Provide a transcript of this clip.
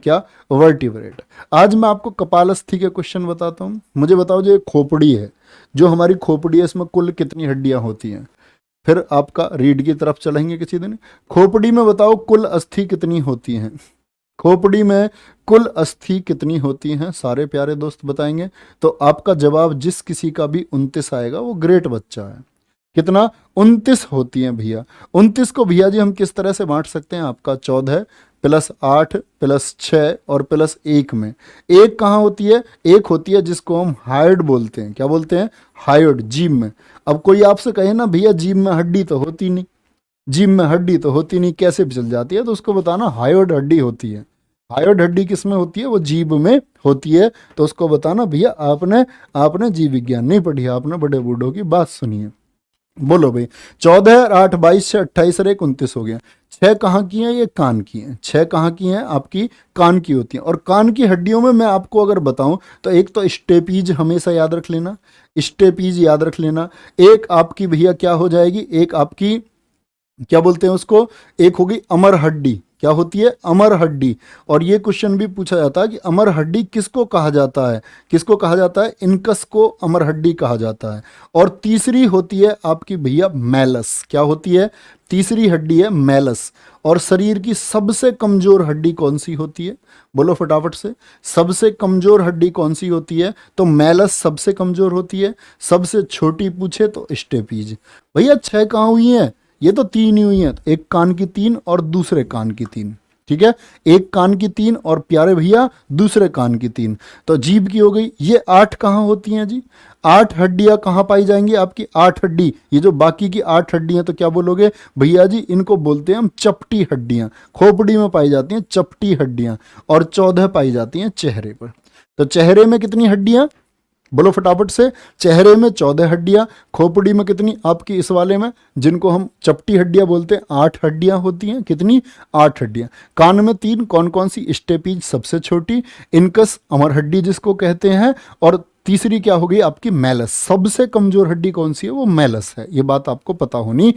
क्या, वर्टिब्रेट। आज मैं आपको कपालस्थी के क्वेश्चन बताता हूँ। मुझे बताओ, जो खोपड़ी है, जो हमारी खोपड़ी है, इसमें कुल कितनी हड्डियां होती हैं। फिर आपका रीढ़ की तरफ चलेंगे किसी दिन। खोपड़ी में बताओ कुल अस्थि कितनी होती हैं, खोपड़ी में कुल अस्थि कितनी होती हैं, सारे प्यारे दोस्त बताएंगे। तो आपका जवाब जिस किसी का भी 29 आएगा वो ग्रेट बच्चा है। कितना, 29 होती हैं भैया। 29 को भैया जी हम किस तरह से बांट सकते हैं, आपका 14 प्लस 8 प्लस 6 और प्लस 1 में। एक कहाँ होती है, एक होती है जिसको हम हायोड बोलते हैं। क्या बोलते हैं, हायोड, जीभ में। अब कोई आपसे कहे ना भैया जीभ में हड्डी तो होती नहीं, जीभ में हड्डी तो होती नहीं, कैसे फिसल जाती है, तो उसको बताना हायोड हड्डी होती है। हायोड हड्डी किस में होती है, वो जीभ में होती है। तो उसको बताना भैया आपने आपने जीव विज्ञान नहीं पढ़ी, आपने बड़े बूढ़ों की बात सुनी है। बोलो भाई, 14 और 8 22 से 28 और 1 29 हो गया। 6 कहाँ की हैं, ये कान की हैं। 6 कहाँ की हैं, आपकी कान की होती हैं। और कान की हड्डियों में मैं आपको अगर बताऊं तो एक तो स्टेपीज हमेशा याद रख लेना, स्टेपीज याद रख लेना। एक आपकी भैया क्या हो जाएगी, एक आपकी क्या बोलते हैं उसको, एक होगी अमर हड्डी। क्या होती है, अमर हड्डी। और ये क्वेश्चन भी पूछा जाता है कि अमर हड्डी किसको कहा जाता है, किसको कहा जाता है, इनकस को अमर हड्डी कहा जाता है। और तीसरी होती है आपकी भैया मैलस। क्या होती है, तीसरी हड्डी है मैलस। और शरीर की सबसे कमजोर हड्डी कौन सी होती है, बोलो फटाफट से, सबसे कमजोर हड्डी कौन सी होती है। तो मैलस सबसे कमजोर होती है। सबसे छोटी पूछे तो स्टेपीज। भैया 6 कहाँ हुई हैं, ये तो 3 ही हुई हैं। एक कान की 3 और दूसरे कान की 3, ठीक है, एक कान की 3 और प्यारे भैया दूसरे कान की 3। तो जीभ की हो गई। ये 8 कहाँ होती हैं जी, 8 हड्डियां कहाँ पाई जाएंगी आपकी, 8 हड्डी। ये जो बाकी की 8 हड्डियां तो क्या बोलोगे भैया जी, इनको बोलते हैं हम चपटी हड्डियां। खोपड़ी में पाई जाती हैं चपटी हड्डियां। और 14 पाई जाती हैं चेहरे पर। तो चेहरे में कितनी हड्डियां, बोलो फटाफट से, चेहरे में 14 हड्डियां। खोपड़ी में कितनी, आपकी इस वाले में जिनको हम चपटी हड्डियां बोलते हैं, 8 हड्डियां होती हैं। कितनी, 8 हड्डियां। कान में 3, कौन कौन सी, स्टेपीज सबसे छोटी, इनकस अमर हड्डी जिसको कहते हैं, और तीसरी क्या हो गई आपकी मैलस। सबसे कमजोर हड्डी कौन सी है, वो मैलस है। ये बात आपको पता होनी